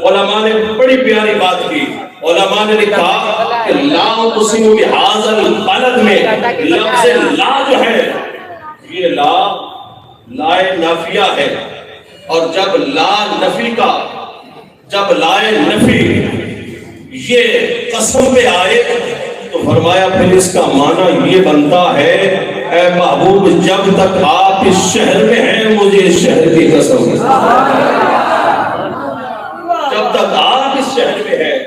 علماء نے بڑی پیاری بات کی. علماء نے لکھا کہ لا اقسم بہذا البلد میں لفظ لا جو ہے یہ لا نافیہ ہے، اور جب لا نفی یہ قسم پہ آئے تو فرمایا پھر اس کا معنی یہ بنتا ہے اے محبوب جب تک آپ اس شہر میں ہیں مجھے اس شہر کی قسم ہے. جب تک آپ اس شہر میں ہیں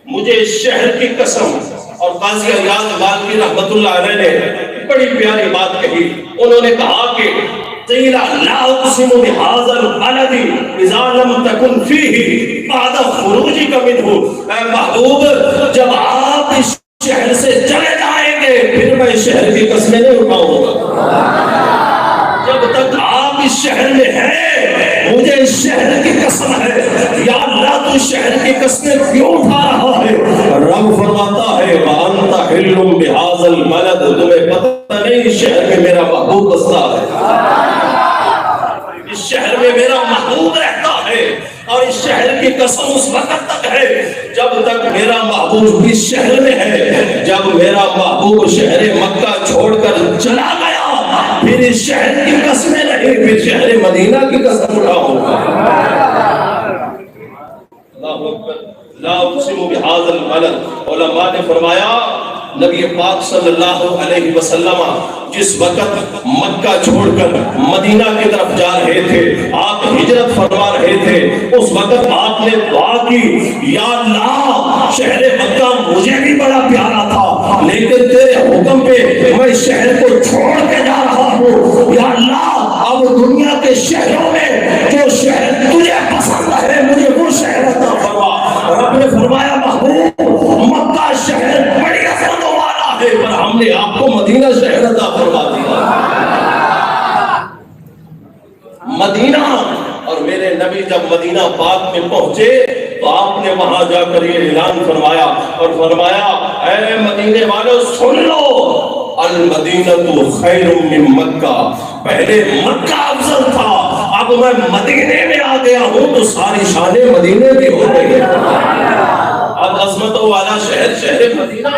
مجھے اس شہر کی قسم. اور قاضی ایاز مالکی رحمت اللہ علیہ نے بڑی پیاری بات کہی. انہوں نے کہا کہ قیل لا اقسم بهذا البلد اذا لم تكن فيه بعد خروجك منه. اے محبوب جب آپ اس شہر سے چلے جائیں گے پھر میں اس شہر کی قسمیں نہیں اٹھاؤں گا. جب تک آپ اس شہر میں ہیں مجھے اس شہر کی قسم ہے. یا اللہ تو اس شہر کی قسمیں کیوں اٹھا رہا ہے؟ رب فرماتا ہے وانت حل بهذا البلد، تمہیں پتہ نہیں اس شہر میں میرا محبوب بستا ہے، اس شہر میں میرا محبوب رہتا ہے. اور اس شہر کی قسم اس وقت تک ہے جب تک میرا محبوب اس شہر میں ہے. جب میرا محبوب شہر مکہ چھوڑ کر چلا گیا پھر اس شہر کی قسمیں نہیں، پھر شہر مدینہ کی قسم اٹھاؤں گا. اللہ اکبر. لا اقسم بهذا البلد. علماء نے فرمایا نبی پاک صلی اللہ علیہ وسلم جس وقت مکہ چھوڑ کر مدینہ کی طرف جا رہے تھے، آپ ہجرت فرما رہے تھے، اس وقت آپ نے دعا کی یا اللہ شہر مکہ مجھے بھی بڑا پیارا تھا لیکن تیرے حکم پہ میں شہر کو چھوڑ کے جا رہا ہوں. یا اللہ اب دنیا کے شہروں میں جو شہر تجھے پسند ہے مجھے وہ شہر عطا فرما. رب نے فرمایا محبوب مکہ شہر بڑی عظمت والا ہے پر ہم نے آپ کو مدینہ شہر عطا فرما دیا. مدینہ. اور میرے نبی جب مدینہ پاک میں پہنچے تو آپ نے وہاں جا کر یہ اعلان فرمایا اور فرمایا اے مدینے والوں سن لو المدینہ خیر من مکہ. پہلے مکہ افضل تھا، اب میں مدینے میں آ گیا ہوں تو ساری شانیں مدینے کی ہو گئی. اب عظمتوں والا شہر شہر مدینہ